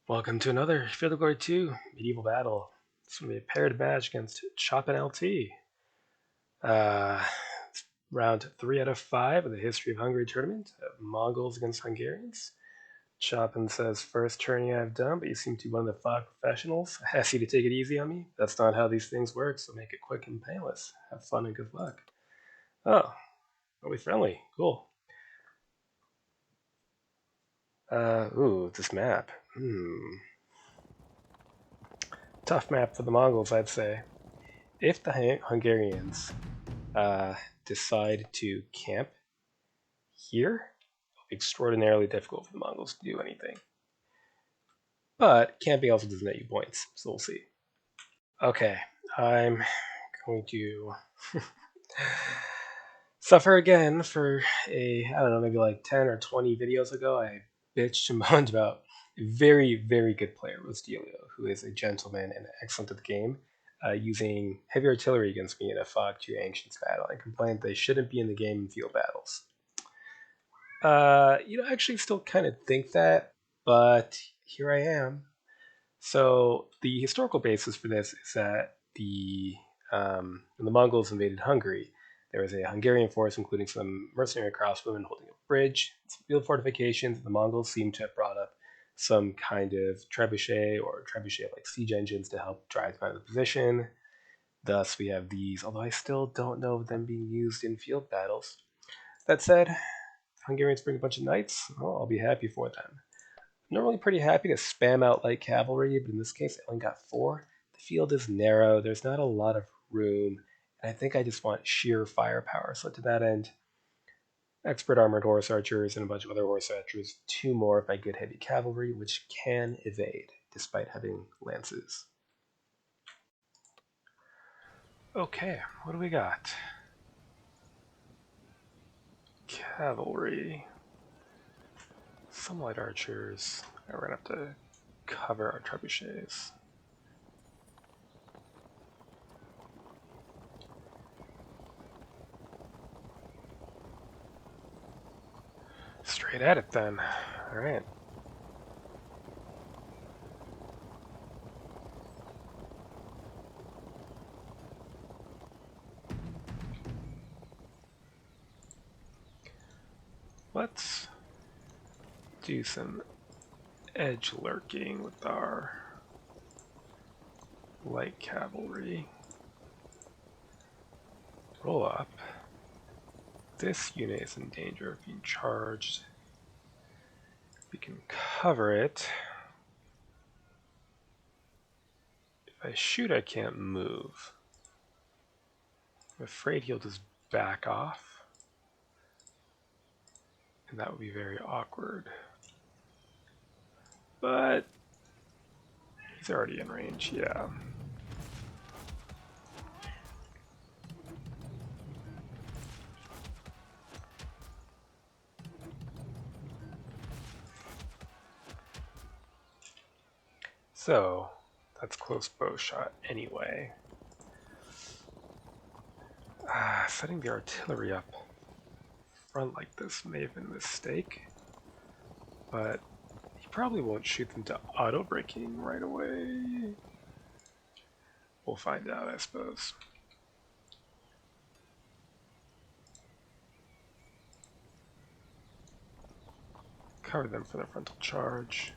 Welcome to another Field of Glory 2 Medieval Battle. This will be a paired match against Chop and LT. It's round 3 out of 5 of the History of Hungary tournament of Mongols against Hungarians. Chopin says, first tourney I've done, but you seem to be one of the 5 professionals. I ask you to take it easy on me. That's not how these things work, so make it quick and painless. Have fun and good luck. Oh, are we friendly? Cool. This map. Tough map for the Mongols, I'd say. If the Hungarians decide to camp here, it'll be extraordinarily difficult for the Mongols to do anything. But camping also doesn't net you points, so we'll see. Okay, I'm going to suffer again for I don't know, maybe like 10 or 20 videos ago. I bitched and moaned about a very, very good player, Rostilio, who is a gentleman and excellent at the game, using heavy artillery against me in a Fog 2 Ancients battle. I complained they shouldn't be in the game in field battles. I actually still kind of think that, but here I am. So the historical basis for this is that when the Mongols invaded Hungary, there was a Hungarian force, including some mercenary crossbowmen, holding a bridge, some field fortifications. The Mongols seem to have brought up some kind of trebuchet or trebuchet-like siege engines to help drive them out of the position. Thus, we have these, although I still don't know of them being used in field battles. That said, Hungarians bring a bunch of knights. Well, I'll be happy for them. I'm normally pretty happy to spam out light cavalry, but in this case, I only got 4. The field is narrow. There's not a lot of room. And I think I just want sheer firepower. So to that end, expert armored horse archers and a bunch of other horse archers. 2 more if I get heavy cavalry, which can evade, despite having lances. Okay, what do we got? Cavalry. Some light archers. We're gonna have to cover our trebuchets. Straight at it then. Alright. Let's do some edge lurking with our light cavalry. Roll up. This unit is in danger of being charged. We can cover it. If I shoot, I can't move. I'm afraid he'll just back off. And that would be very awkward. But he's already in range, yeah. So, that's close bow shot anyway. Setting the artillery up front like this may have been a mistake, but he probably won't shoot them to auto-braking right away. We'll find out, I suppose. Cover them for their frontal charge.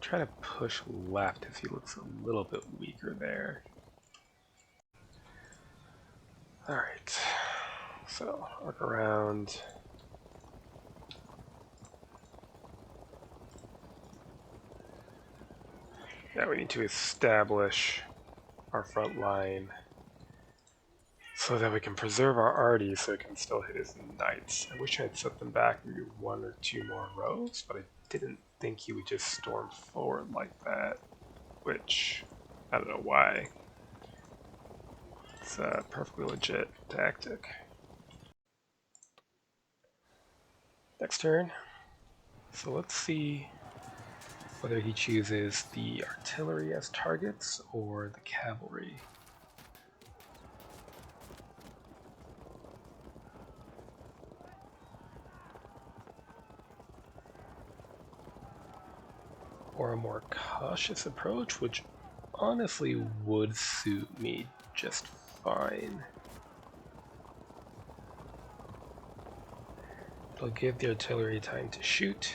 Try to push left as he looks a little bit weaker there. Alright, so arc around. Yeah, we need to establish our front line so that we can preserve our arty so it can still hit his knights. I wish I had set them back maybe 1 or 2 more rows, but I didn't think he would just storm forward like that, which I don't know why. It's a perfectly legit tactic. Next turn. So let's see whether he chooses the artillery as targets or the cavalry. Or a more cautious approach, which honestly would suit me just fine. It'll give the artillery time to shoot.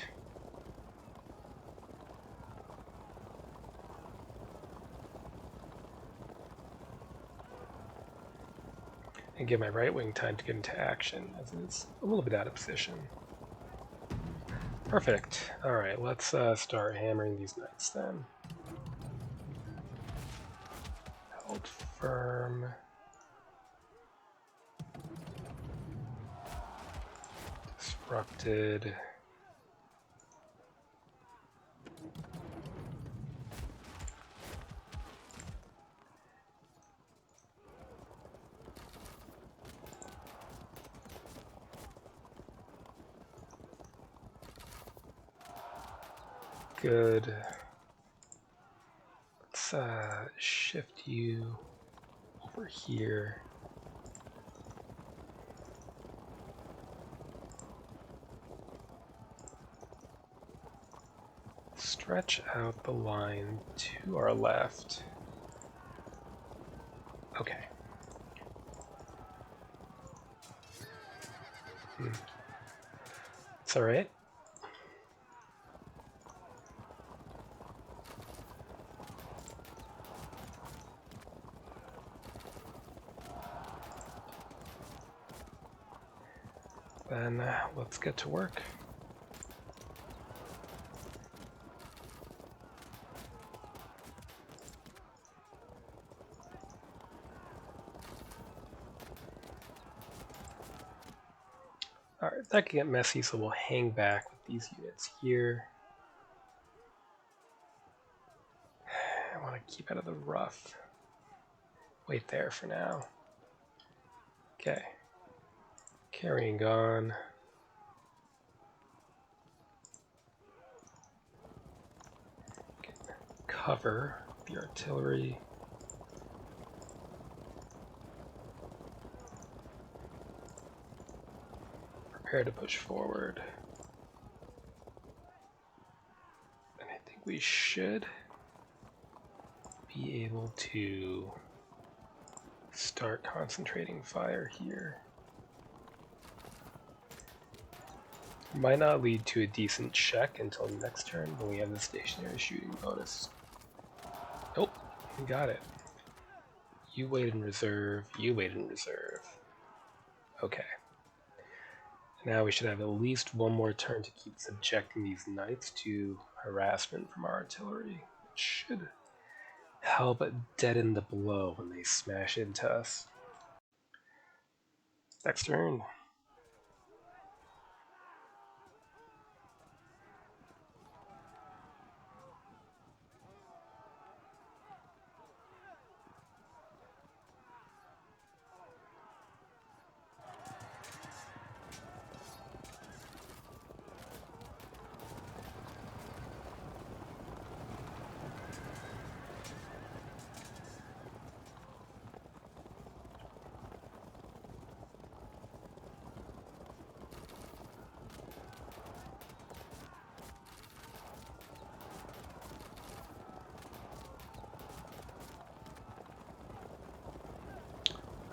And give my right wing time to get into action, as it's a little bit out of position. Perfect. Alright, let's start hammering these knights then. Hold firm. Disrupted. Good. Let's shift you over here. Stretch out the line to our left. Okay. It's alright. Then let's get to work. Alright, that can get messy, so we'll hang back with these units here. I want to keep out of the rough. Wait there for now. Okay. Carrying on. Cover the artillery. Prepare to push forward. And I think we should be able to start concentrating fire here. Might not lead to a decent check until next turn when we have the stationary shooting bonus. Nope, we got it. You wait in reserve, you wait in reserve. Okay. Now we should have at least one more turn to keep subjecting these knights to harassment from our artillery, which should help deaden the blow when they smash into us. Next turn.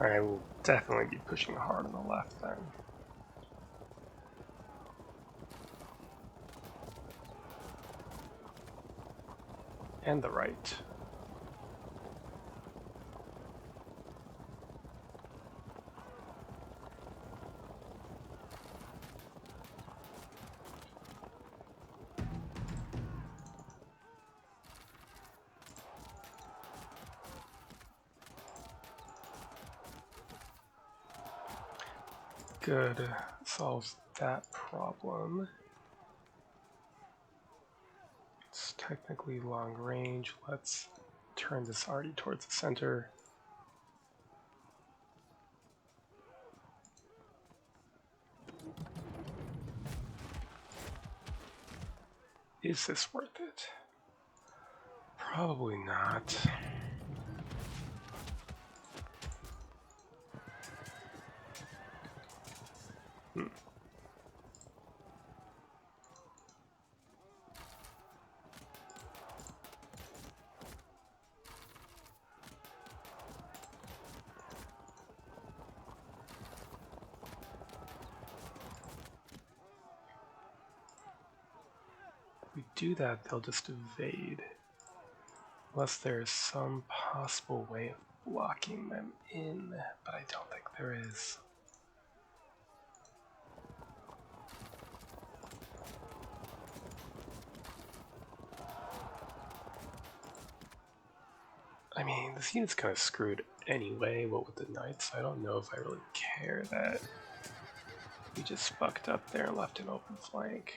I will definitely be pushing hard on the left then. And the right. Good. Solves that problem. It's technically long range. Let's turn this already towards the center. Is this worth it? Probably not. If we do that, they'll just evade. Unless there's some possible way of blocking them in, but I don't think there is. I mean, this unit's kind of screwed anyway, what with the knights. I don't know if I really care that we just fucked up there and left an open flank.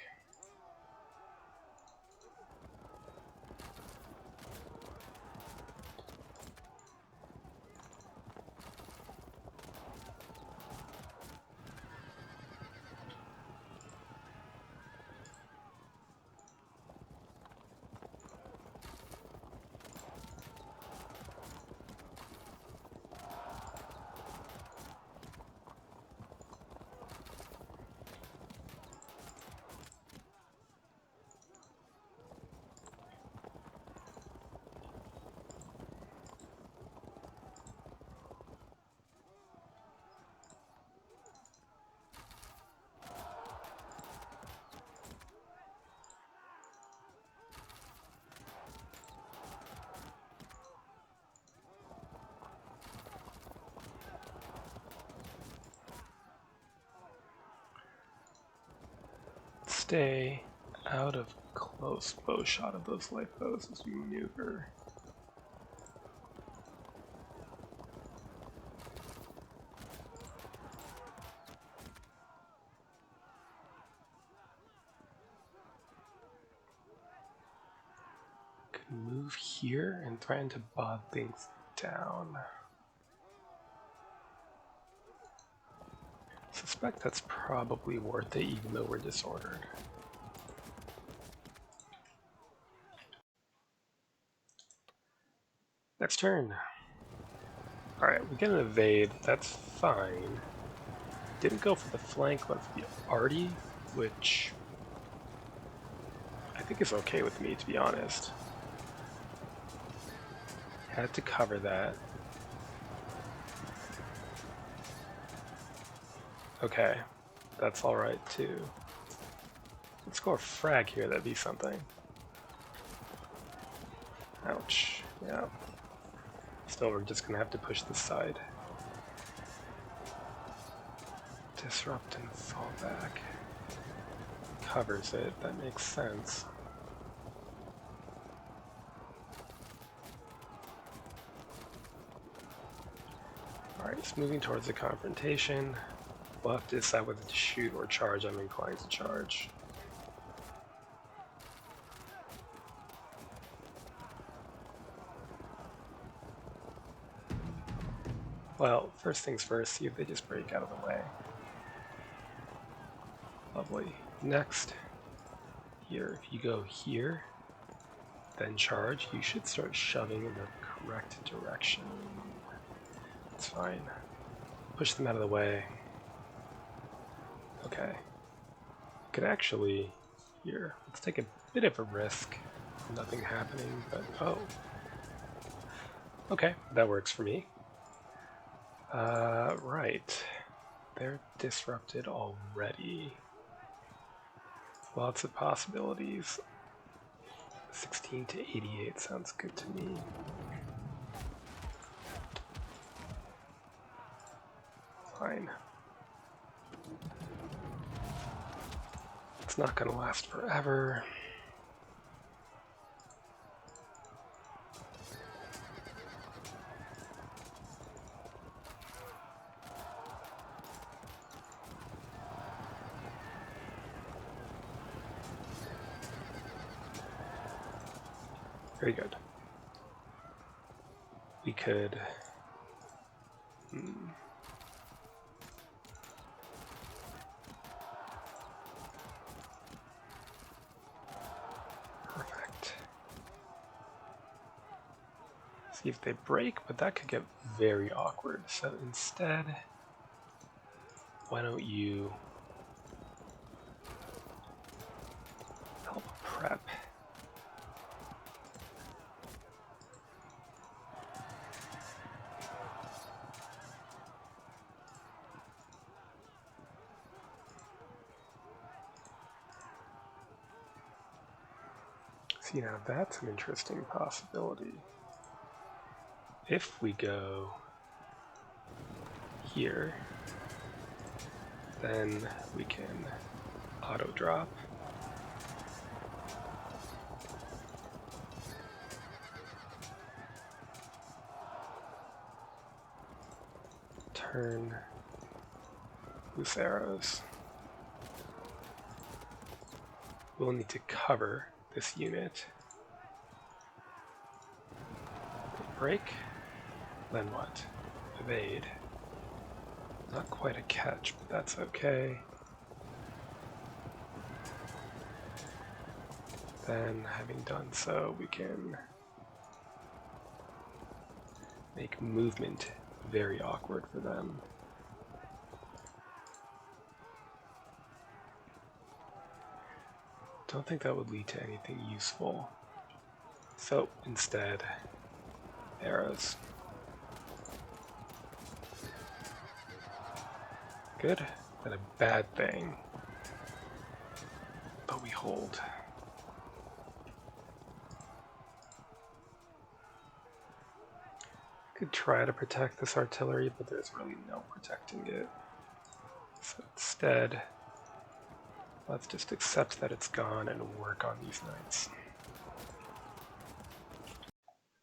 Stay out of close bow shot of those light bows as we maneuver. Could move here and threaten to bog things down. Suspect that's probably worth it even though we're disordered. Next turn. Alright, we get an evade, that's fine. Didn't go for the flank, went for the arty, which I think is okay with me, to be honest. Had to cover that. Okay, that's alright too. Let's go a frag here, that'd be something. Ouch, yeah. Still, we're just gonna have to push this side. Disrupt and fall back. Covers it, that makes sense. Alright, it's moving towards the confrontation. We'll have to decide whether to shoot or charge. I'm inclined to charge. Well, first things first, see if they just break out of the way. Lovely. Next, here, if you go here, then charge, you should start shoving in the correct direction. That's fine. Push them out of the way. Okay. Could actually, here, let's take a bit of a risk. Nothing happening, but oh. Okay, that works for me. Right. They're disrupted already. Lots of possibilities. 16 to 88 sounds good to me. Fine. It's not gonna last forever. Very good. We could... Perfect. See if they break, but that could get very awkward. So instead, why don't you help prep? See, now that's an interesting possibility. If we go here, then we can auto drop. Turn loose arrows. We'll need to cover this unit. Break. Then what? Evade. Not quite a catch, but that's okay. Then, having done so, we can make movement very awkward for them. Don't think that would lead to anything useful. So, instead, arrows. Good, then a bad thing. But we hold. Could try to protect this artillery, but there's really no protecting it. So instead, let's just accept that it's gone and work on these knights.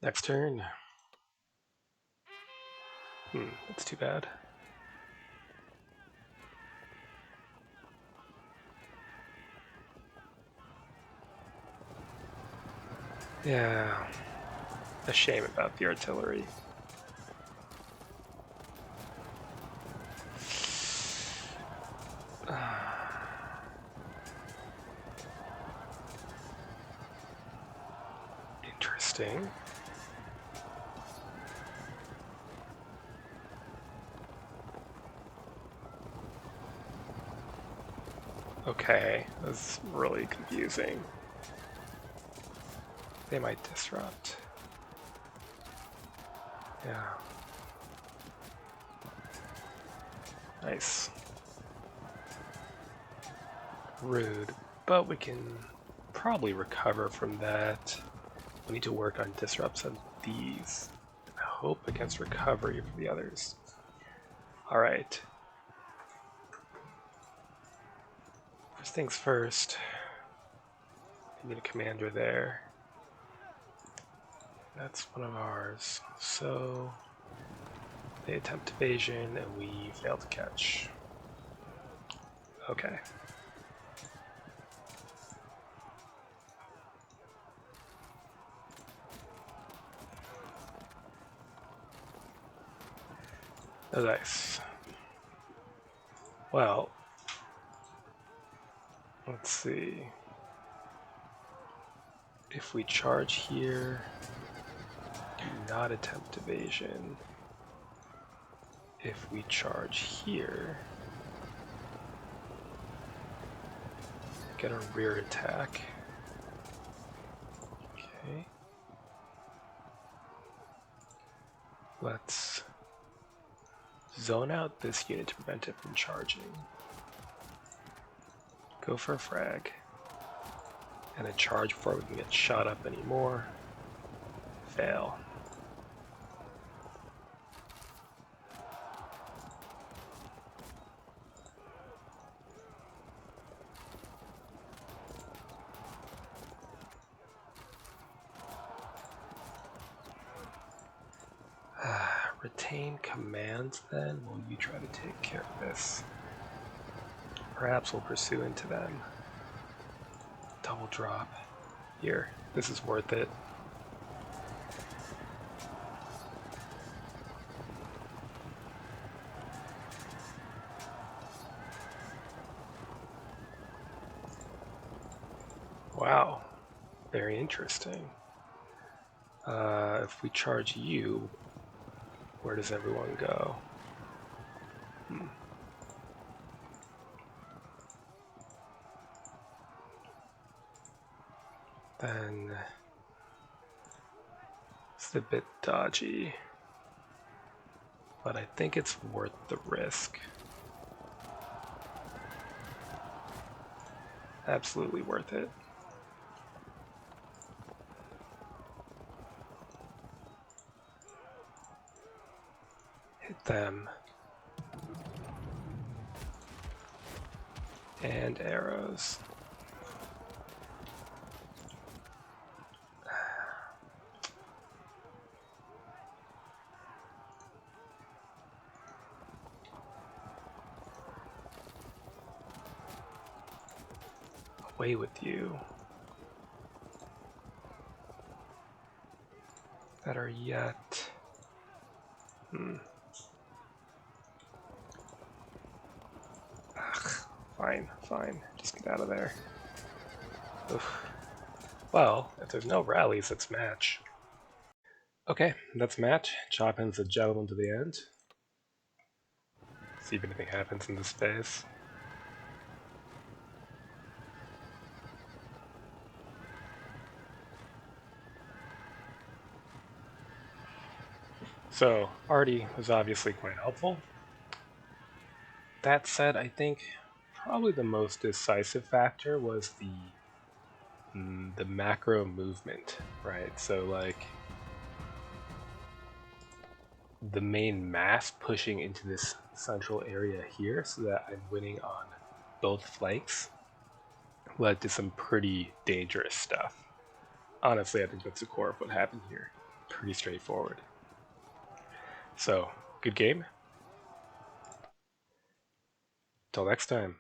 Next turn. That's too bad. Yeah, a shame about the artillery. Interesting. Okay, that's really confusing. They might disrupt. Yeah. Nice. Rude, but we can probably recover from that. We need to work on disrupts on these. I hope against recovery for the others. Alright. First things first. We need a commander there. That's one of ours. So they attempt evasion and we fail to catch. Okay. Oh, nice. Well, let's see. If we charge here, do not attempt evasion. If we charge here, get a rear attack. Okay. Let's zone out this unit to prevent it from charging. Go for a frag. And a charge before we can get shot up anymore. Fail. Retain commands then? Will you try to take care of this? Perhaps we'll pursue into them. Double drop. Here, this is worth it. Wow, very interesting. If we charge you, where does everyone go? Then it's a bit dodgy, but I think it's worth the risk. Absolutely worth it. Hit them. And arrows. Away with you. Better yet. Ugh, fine. Just get out of there. Oof. Well, if there's no rallies, let's match. Okay, let's match. Chopin's a gentleman to the end. See if anything happens in this phase. So, Artie was obviously quite helpful. That said, I think probably the most decisive factor was the macro movement, right? So like the main mass pushing into this central area here so that I'm winning on both flanks led to some pretty dangerous stuff. Honestly, I think that's the core of what happened here. Pretty straightforward. So, good game. Till next time.